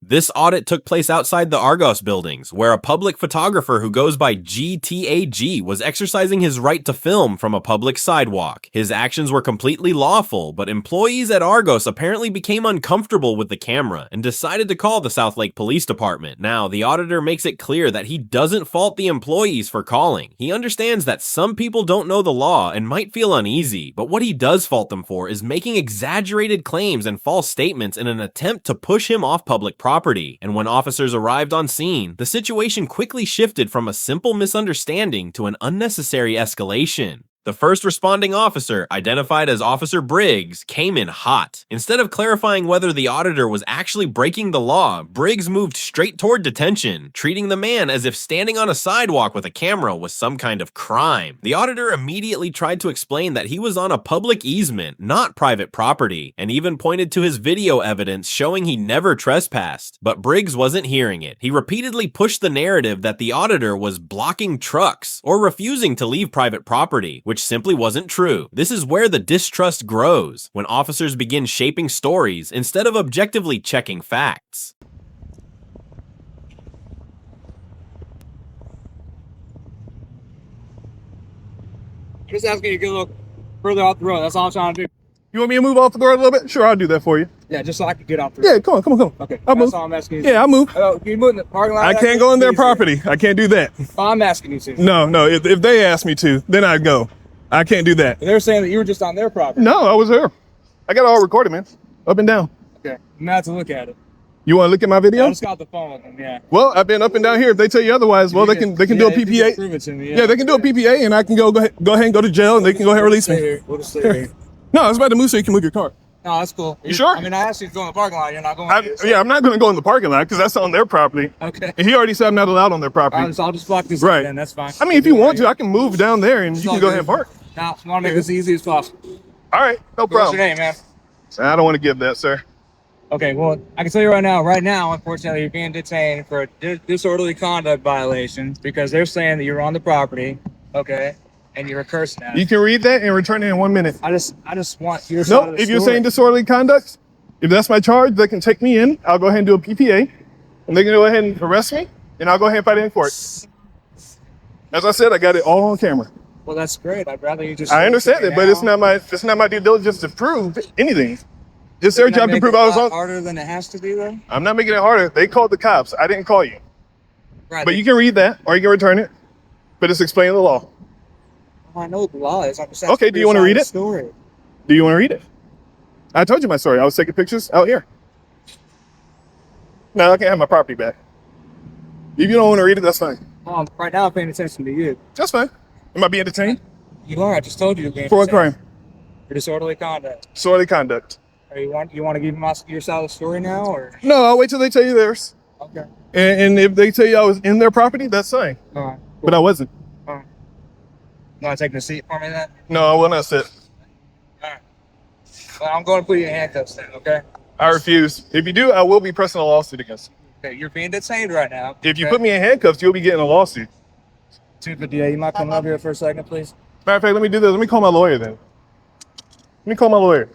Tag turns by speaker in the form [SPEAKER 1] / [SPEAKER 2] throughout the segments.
[SPEAKER 1] This audit took place outside the Argos buildings, where a public photographer who goes by GTAG was exercising his right to film from a public sidewalk. His actions were completely lawful, but employees at Argos apparently became uncomfortable with the camera and decided to call the Southlake Police Department. Now, the auditor makes it clear that he doesn't fault the employees for calling. He understands that some people don't know the law and might feel uneasy, but what he does fault them for is making exaggerated claims and false statements in an attempt to push him off public property. And when officers arrived on scene, the situation quickly shifted from a simple misunderstanding to an unnecessary escalation. The first responding officer, identified as Officer Briggs, came in hot. Instead of clarifying whether the auditor was actually breaking the law, Briggs moved straight toward detention, treating the man as if standing on a sidewalk with a camera was some kind of crime. The auditor immediately tried to explain that he was on a public easement, not private property, and even pointed to his video evidence showing he never trespassed. But Briggs wasn't hearing it. He repeatedly pushed the narrative that the auditor was blocking trucks or refusing to leave private property, which simply wasn't true. This is where the distrust grows, when officers begin shaping stories instead of objectively checking facts.
[SPEAKER 2] Just asking you to get a little further off the road. That's all I'm trying to do.
[SPEAKER 3] You want me to move off the road a little bit? Sure, I'll do that for you.
[SPEAKER 2] Yeah, just so I can get off the road.
[SPEAKER 3] Yeah, come on.
[SPEAKER 2] Okay,
[SPEAKER 3] I'll move.
[SPEAKER 2] that's all I'm asking you.
[SPEAKER 3] Yeah, I'll move.
[SPEAKER 2] Can you move in the parking lot?
[SPEAKER 3] I can't go in their property. I can't do that.
[SPEAKER 2] Oh, I'm asking you to.
[SPEAKER 3] No. If they ask me to, then I'd go. I can't do that.
[SPEAKER 2] They're saying that you were just on their property.
[SPEAKER 3] No, I was there. I got it all recorded, man. Up and down.
[SPEAKER 2] Okay, I'm gonna have to look at it.
[SPEAKER 3] You want to look at my video?
[SPEAKER 2] I just got the phone with them, yeah.
[SPEAKER 3] Well, I've been up and down here. If they tell you otherwise, well, they can do a PPA.
[SPEAKER 2] Prove it to me,
[SPEAKER 3] Yeah, they can do a PPA, and I can go ahead and go to jail, and they can go ahead and release me.
[SPEAKER 2] We'll just stay here.
[SPEAKER 3] No, I was about to move so you can move your car.
[SPEAKER 2] No, that's cool.
[SPEAKER 3] You sure?
[SPEAKER 2] I mean, I asked you to go in the parking lot. You're not going.
[SPEAKER 3] Yeah, I'm not going to go in the parking lot because that's on their property.
[SPEAKER 2] Okay.
[SPEAKER 3] And he already said I'm not allowed on their property.
[SPEAKER 2] I'll just block this.
[SPEAKER 3] Right.
[SPEAKER 2] Then that's fine.
[SPEAKER 3] I mean, if you want to, I can move down there, and you can go ahead and park.
[SPEAKER 2] No, I want to make this as easy as possible.
[SPEAKER 3] All right, no problem.
[SPEAKER 2] What's your name, man?
[SPEAKER 3] I don't want to give that, sir.
[SPEAKER 2] Okay, well, I can tell you right now, unfortunately, you're being detained for a disorderly conduct violation because they're saying that you're on the property, okay, and you're cursing at
[SPEAKER 3] You can read that and return it in 1 minute.
[SPEAKER 2] I just want your side
[SPEAKER 3] No,
[SPEAKER 2] of the
[SPEAKER 3] if you're
[SPEAKER 2] story.
[SPEAKER 3] saying disorderly conduct, if that's my charge, they can take me in. I'll go ahead and do a PPA, and they can go ahead and arrest me, and I'll go ahead and fight it in court. As I said, I got it all on camera.
[SPEAKER 2] Well, that's great. I'd rather you just.
[SPEAKER 3] I understand it, but it's not my due diligence to prove anything. It's their job to prove I was on.
[SPEAKER 2] Harder than it has to be, though.
[SPEAKER 3] I'm not making it harder. They called the cops. I didn't call you.
[SPEAKER 2] Right.
[SPEAKER 3] But you can read that, or you can return it. But it's explaining the law.
[SPEAKER 2] I know what the law is. I'm just
[SPEAKER 3] Okay, do you want to read it?
[SPEAKER 2] Story.
[SPEAKER 3] Do you want to read it? I told you my story. I was taking pictures out here. No, I can't have my property back. If you don't want to read it, that's fine.
[SPEAKER 2] Right now, I'm paying attention to you.
[SPEAKER 3] That's fine. Am I being detained?
[SPEAKER 2] You are. I just told you you're being
[SPEAKER 3] For what
[SPEAKER 2] detained.
[SPEAKER 3] crime?
[SPEAKER 2] For disorderly conduct.
[SPEAKER 3] Disorderly conduct.
[SPEAKER 2] Or you want to give your side of the story now, or?
[SPEAKER 3] No, I'll wait till they tell you theirs.
[SPEAKER 2] Okay.
[SPEAKER 3] And if they tell you I was in their property, that's fine.
[SPEAKER 2] All right.
[SPEAKER 3] But I wasn't.
[SPEAKER 2] You want to take the seat for me then?
[SPEAKER 3] No, I will not sit.
[SPEAKER 2] All right. Well, I'm going to put you in handcuffs then, okay?
[SPEAKER 3] I refuse. If you do, I will be pressing a lawsuit against you.
[SPEAKER 2] Okay, you're being detained right now.
[SPEAKER 3] If you put me in handcuffs, you'll be getting a lawsuit.
[SPEAKER 2] 258, you might come over here for a second, please?
[SPEAKER 3] Matter of fact, let me do this. Let me call my lawyer then. Let me call my lawyer.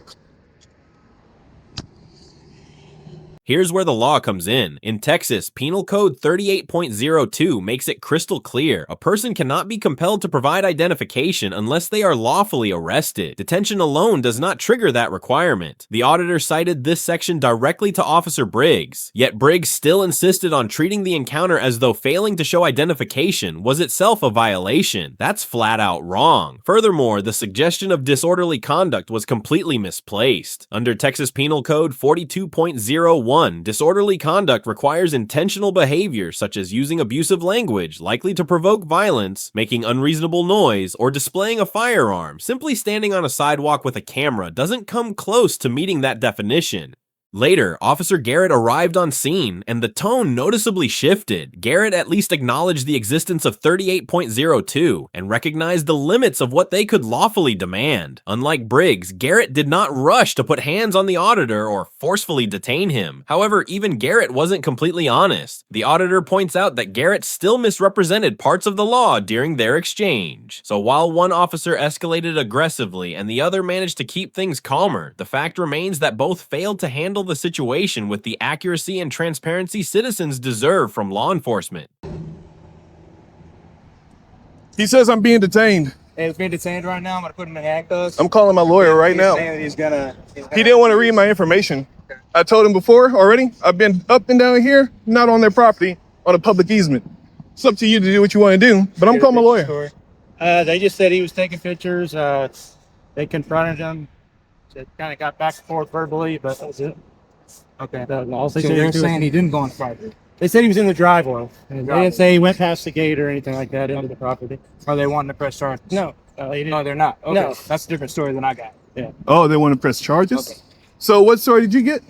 [SPEAKER 1] Here's where the law comes in. In Texas, Penal Code 38.02 makes it crystal clear. A person cannot be compelled to provide identification unless they are lawfully arrested. Detention alone does not trigger that requirement. The auditor cited this section directly to Officer Briggs, yet Briggs still insisted on treating the encounter as though failing to show identification was itself a violation. That's flat out wrong. Furthermore, the suggestion of disorderly conduct was completely misplaced. Under Texas Penal Code 42.01, disorderly conduct requires intentional behavior such as using abusive language likely to provoke violence, making unreasonable noise, or displaying a firearm. Simply standing on a sidewalk with a camera doesn't come close to meeting that definition. Later, Officer Garrett arrived on scene, and the tone noticeably shifted. Garrett at least acknowledged the existence of 38.02 and recognized the limits of what they could lawfully demand. Unlike Briggs, Garrett did not rush to put hands on the auditor or forcefully detain him. However, even Garrett wasn't completely honest. The auditor points out that Garrett still misrepresented parts of the law during their exchange. So while one officer escalated aggressively and the other managed to keep things calmer, the fact remains that both failed to handle handle the situation with the accuracy and transparency citizens deserve from law enforcement.
[SPEAKER 3] He says I'm being detained.
[SPEAKER 2] Hey, he's being detained right now. I'm gonna put him in handcuffs.
[SPEAKER 3] I'm calling my lawyer right now.
[SPEAKER 2] Saying that he's gonna
[SPEAKER 3] He didn't want to read my information. I told him before already. I've been up and down here, not on their property, on a public easement. It's up to you to do what you want to do, but I'm calling my lawyer.
[SPEAKER 4] They just said he was taking pictures. They confronted him. It kind of got back and forth verbally, but that was it.
[SPEAKER 2] Okay.
[SPEAKER 4] All
[SPEAKER 2] So
[SPEAKER 4] they said
[SPEAKER 2] they're
[SPEAKER 4] was-
[SPEAKER 2] saying he didn't go on the property.
[SPEAKER 4] They said he was in the driveway. They didn't say he went past the gate or anything like that into the property.
[SPEAKER 2] Are they wanting to press charges?
[SPEAKER 4] No, he didn't.
[SPEAKER 2] No, they're not. Okay.
[SPEAKER 4] No.
[SPEAKER 2] That's a different story than I got.
[SPEAKER 3] Oh, they want to press charges?
[SPEAKER 2] Okay.
[SPEAKER 3] So what story did you get?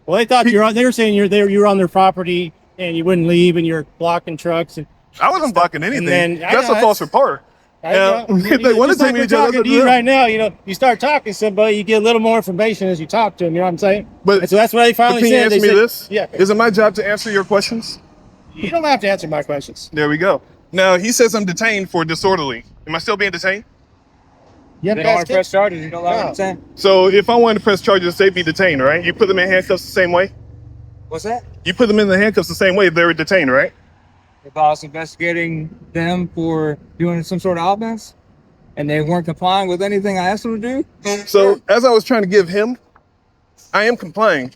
[SPEAKER 4] Well, they thought they were saying you were on their property and you wouldn't leave and you're blocking trucks. And
[SPEAKER 3] I wasn't blocking anything.
[SPEAKER 4] then-
[SPEAKER 3] That's
[SPEAKER 4] I
[SPEAKER 3] a
[SPEAKER 4] know,
[SPEAKER 3] false report. If they want to take me to jail,
[SPEAKER 4] talking to you right now, you start talking to somebody, you get a little more information as you talk to them. You know what I'm saying?
[SPEAKER 3] But
[SPEAKER 4] And so that's what they finally
[SPEAKER 3] can you
[SPEAKER 4] said.
[SPEAKER 3] answer
[SPEAKER 4] They
[SPEAKER 3] me
[SPEAKER 4] said,
[SPEAKER 3] this?
[SPEAKER 4] Yeah.
[SPEAKER 3] Is it my job to answer your questions?
[SPEAKER 4] You don't have to answer my questions.
[SPEAKER 3] There we go. Now, he says I'm detained for disorderly. Am I still being detained?
[SPEAKER 4] You
[SPEAKER 2] They don't want to press charges. You don't allow them to say.
[SPEAKER 3] So if I wanted to press charges, they'd be detained, right? You put them in handcuffs the same way?
[SPEAKER 2] What's that?
[SPEAKER 3] You put them in the handcuffs the same way if they were detained, right?
[SPEAKER 2] If I was investigating them for doing some sort of offense, and they weren't complying with anything I asked them to do.
[SPEAKER 3] So as I was trying to give him, I am complying.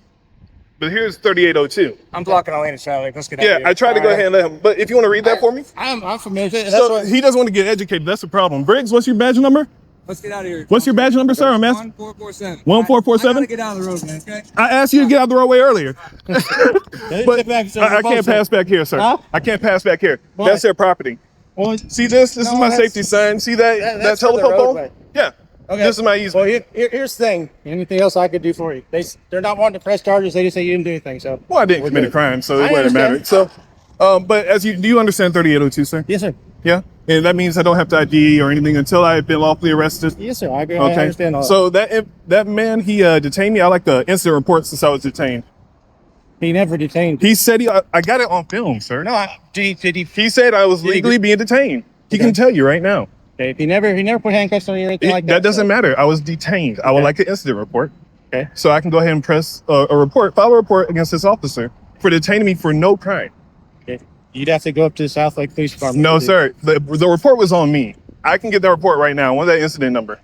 [SPEAKER 3] But here's 3802.
[SPEAKER 2] I'm blocking Elena Charlie. Let's get out
[SPEAKER 3] Yeah,
[SPEAKER 2] of here.
[SPEAKER 3] I tried to go ahead and let him. But if you want to read that for me.
[SPEAKER 4] I'm familiar. That's
[SPEAKER 3] So
[SPEAKER 4] what,
[SPEAKER 3] he doesn't want to get educated. That's the problem. Briggs, what's your badge number?
[SPEAKER 2] Let's get out of here.
[SPEAKER 3] What's your badge number, sir? I'm asking.
[SPEAKER 2] 1447.
[SPEAKER 3] 1447?
[SPEAKER 2] I gotta get out of the road, man. Okay.
[SPEAKER 3] I asked you to get out of the roadway earlier.
[SPEAKER 4] but
[SPEAKER 3] I can't pass back here, sir.
[SPEAKER 4] Huh?
[SPEAKER 3] I can't pass back here.
[SPEAKER 4] Why?
[SPEAKER 3] That's their property.
[SPEAKER 4] Well,
[SPEAKER 3] See this? This is my
[SPEAKER 4] that's-
[SPEAKER 3] safety sign. See that
[SPEAKER 4] that's for the
[SPEAKER 3] telephone pole?
[SPEAKER 4] roadway.
[SPEAKER 3] Yeah.
[SPEAKER 4] Okay.
[SPEAKER 3] This is my easement.
[SPEAKER 4] Well, here's the thing. Anything else I could do for you? They're not wanting to press charges. They just say you didn't do anything. So
[SPEAKER 3] Well, I didn't
[SPEAKER 4] we're
[SPEAKER 3] commit a
[SPEAKER 4] good.
[SPEAKER 3] crime, so
[SPEAKER 4] I
[SPEAKER 3] it wouldn't matter.
[SPEAKER 4] understand.
[SPEAKER 3] So, but do you understand 3802, sir?
[SPEAKER 4] Yes, sir.
[SPEAKER 3] Yeah. And that means I don't have to ID or anything until I've been lawfully arrested.
[SPEAKER 4] Yes, sir. I agree. I
[SPEAKER 3] Okay.
[SPEAKER 4] understand all that.
[SPEAKER 3] So that man, he detained me. I like the incident report since I was detained.
[SPEAKER 4] He never detained you.
[SPEAKER 3] He said I got it on film, sir.
[SPEAKER 4] No, did he?
[SPEAKER 3] He said I was legally being detained. He can tell you right now.
[SPEAKER 4] Okay. He never put handcuffs on you or anything like that.
[SPEAKER 3] That doesn't matter. I was detained. I would
[SPEAKER 4] Okay.
[SPEAKER 3] like an incident report.
[SPEAKER 4] Okay.
[SPEAKER 3] So I can go ahead and press file a report against this officer for detaining me for no crime.
[SPEAKER 4] Okay. You'd have to go up to the Southlake Police Department.
[SPEAKER 3] No,
[SPEAKER 4] to do-
[SPEAKER 3] sir. The report was on me. I can get that report right now. I want that incident number.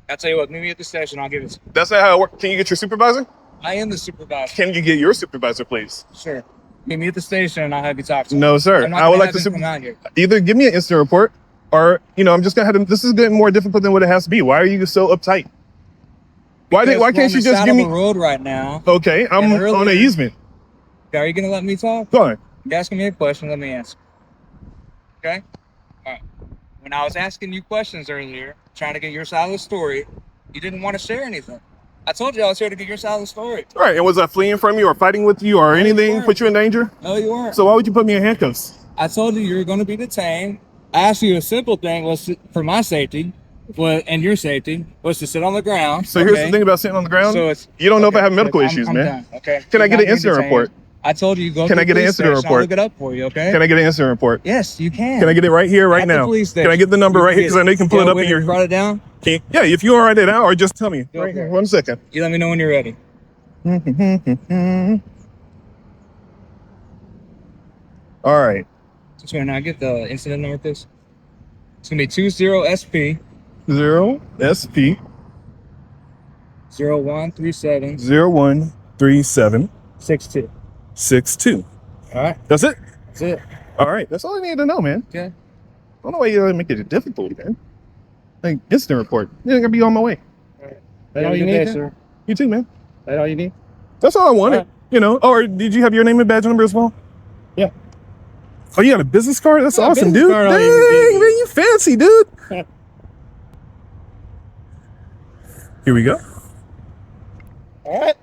[SPEAKER 2] I'll tell you what. Meet me at the station. I'll give it.
[SPEAKER 3] That's not how it works. Can you get your supervisor?
[SPEAKER 2] I am the supervisor.
[SPEAKER 3] Can you get your supervisor, please?
[SPEAKER 2] Sure. Meet me at the station, and I'll have you talk to him.
[SPEAKER 3] No, sir.
[SPEAKER 2] I'm not
[SPEAKER 3] I would
[SPEAKER 2] gonna
[SPEAKER 3] like to
[SPEAKER 2] have him come out here.
[SPEAKER 3] either give me an incident report or, I'm just going to have him. This is getting more difficult than what it has to be. Why are you so uptight? Why
[SPEAKER 2] Because
[SPEAKER 3] can't
[SPEAKER 2] we're on
[SPEAKER 3] you
[SPEAKER 2] the
[SPEAKER 3] just
[SPEAKER 2] side
[SPEAKER 3] give
[SPEAKER 2] of
[SPEAKER 3] me?
[SPEAKER 2] the road right now?
[SPEAKER 3] Okay, I'm
[SPEAKER 2] And
[SPEAKER 3] on an
[SPEAKER 2] earlier-
[SPEAKER 3] easement.
[SPEAKER 2] Are you gonna let me talk?
[SPEAKER 3] Go on.
[SPEAKER 2] You're asking me a question. Let me answer. Okay. All right. When I was asking you questions earlier, trying to get your side of the story, you didn't want to share anything. I told you I was here to get your side of the story.
[SPEAKER 3] All right, and was I fleeing from you or fighting with you or anything
[SPEAKER 2] weren't.
[SPEAKER 3] put you in danger?
[SPEAKER 2] No, you weren't.
[SPEAKER 3] So why would you put me in handcuffs?
[SPEAKER 2] I told you you were going to be detained. I asked you a simple thing was for my safety, and your safety was to sit on the ground.
[SPEAKER 3] So here's the thing about sitting on the ground.
[SPEAKER 2] So it's
[SPEAKER 3] You don't know if I
[SPEAKER 2] okay,
[SPEAKER 3] have medical
[SPEAKER 2] I'm-
[SPEAKER 3] issues,
[SPEAKER 2] I'm
[SPEAKER 3] man.
[SPEAKER 2] done, okay.
[SPEAKER 3] Can I
[SPEAKER 2] You're
[SPEAKER 3] get
[SPEAKER 2] not
[SPEAKER 3] an incident
[SPEAKER 2] being
[SPEAKER 3] report?
[SPEAKER 2] detained. I told you go.
[SPEAKER 3] Can
[SPEAKER 2] to
[SPEAKER 3] I
[SPEAKER 2] the
[SPEAKER 3] get an
[SPEAKER 2] police
[SPEAKER 3] incident
[SPEAKER 2] station. I'll
[SPEAKER 3] report?
[SPEAKER 2] look it up for you, okay?
[SPEAKER 3] Can I get an incident report?
[SPEAKER 2] Yes, you can.
[SPEAKER 3] Can I get it right here, right
[SPEAKER 2] At the
[SPEAKER 3] now?
[SPEAKER 2] police
[SPEAKER 3] Can I
[SPEAKER 2] station.
[SPEAKER 3] get the number
[SPEAKER 2] You
[SPEAKER 3] right here?
[SPEAKER 2] can
[SPEAKER 3] Because I know you can pull it
[SPEAKER 2] go
[SPEAKER 3] up in
[SPEAKER 2] in
[SPEAKER 3] your.
[SPEAKER 2] and write it down.
[SPEAKER 3] Yeah, if you want to write it out or just tell me.
[SPEAKER 2] Go
[SPEAKER 3] Right
[SPEAKER 2] for
[SPEAKER 3] here.
[SPEAKER 2] it.
[SPEAKER 3] 1 second.
[SPEAKER 2] You let me know when you're ready.
[SPEAKER 3] All right.
[SPEAKER 2] Just right now, get the incident number, please. It's gonna be 20SP
[SPEAKER 3] 0SP
[SPEAKER 2] 0137
[SPEAKER 3] 0137
[SPEAKER 2] 62.
[SPEAKER 3] 62.
[SPEAKER 2] All right,
[SPEAKER 3] That's it.
[SPEAKER 2] that's it.
[SPEAKER 3] All right. That's all I need to know, man.
[SPEAKER 2] Okay.
[SPEAKER 3] I don't know why you make it difficult, man. Like incident report. Yeah, I gotta be on my way.
[SPEAKER 4] That all you
[SPEAKER 2] Have a good
[SPEAKER 4] need,
[SPEAKER 2] day,
[SPEAKER 4] sir?
[SPEAKER 3] You too, man.
[SPEAKER 4] That all you need?
[SPEAKER 3] That's all I wanted.
[SPEAKER 4] All right.
[SPEAKER 3] Or did you have your name and badge number as well?
[SPEAKER 4] Yeah.
[SPEAKER 3] Oh, you got a business card? That's
[SPEAKER 4] Yeah,
[SPEAKER 3] awesome,
[SPEAKER 4] business
[SPEAKER 3] dude.
[SPEAKER 4] card,
[SPEAKER 3] Dang,
[SPEAKER 4] all you need.
[SPEAKER 3] man, you fancy, dude.
[SPEAKER 4] Yeah.
[SPEAKER 3] Here we go.
[SPEAKER 4] All right.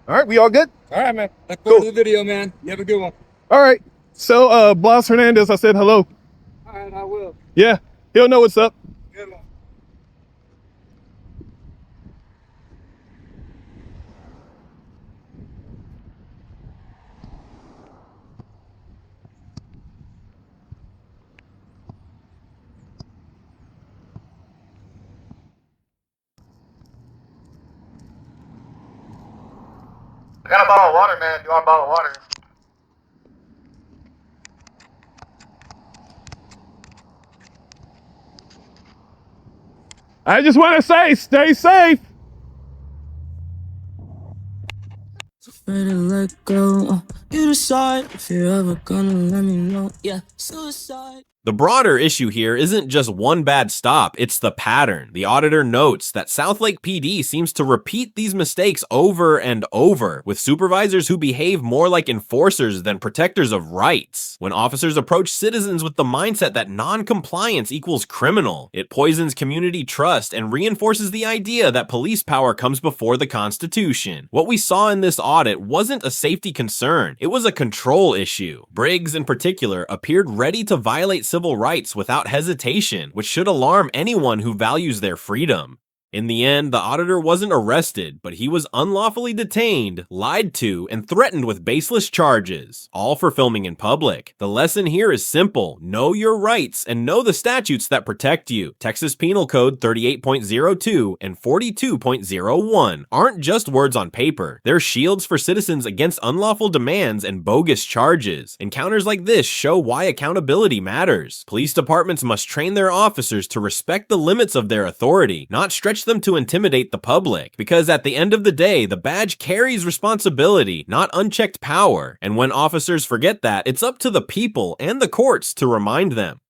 [SPEAKER 3] All right, we all good?
[SPEAKER 4] All right, man.
[SPEAKER 2] Look forward to the video, man. You have a good one.
[SPEAKER 3] All right. So, Blas Hernandez, I said hello.
[SPEAKER 2] All right, I will.
[SPEAKER 3] Yeah, he'll know what's up.
[SPEAKER 2] Good one.
[SPEAKER 3] got a bottle of water, man. Do you want a bottle of water? I just want to say, stay safe.
[SPEAKER 5] Ready to let go. You decide if you're ever gonna let me know. Yeah, suicide.
[SPEAKER 1] The broader issue here isn't just one bad stop, it's the pattern. The auditor notes that Southlake PD seems to repeat these mistakes over and over, with supervisors who behave more like enforcers than protectors of rights. When officers approach citizens with the mindset that non-compliance equals criminal, it poisons community trust and reinforces the idea that police power comes before the Constitution. What we saw in this audit wasn't a safety concern, it was a control issue. Briggs, in particular, appeared ready to violate civil rights without hesitation, which should alarm anyone who values their freedom. In the end, the auditor wasn't arrested, but he was unlawfully detained, lied to, and threatened with baseless charges, all for filming in public. The lesson here is simple: know your rights and know the statutes that protect you. Texas Penal Code 38.02 and 42.01 aren't just words on paper. They're shields for citizens against unlawful demands and bogus charges. Encounters like this show why accountability matters. Police departments must train their officers to respect the limits of their authority, not stretch them to intimidate the public, because at the end of the day, the badge carries responsibility, not unchecked power, and when officers forget that, it's up to the people and the courts to remind them.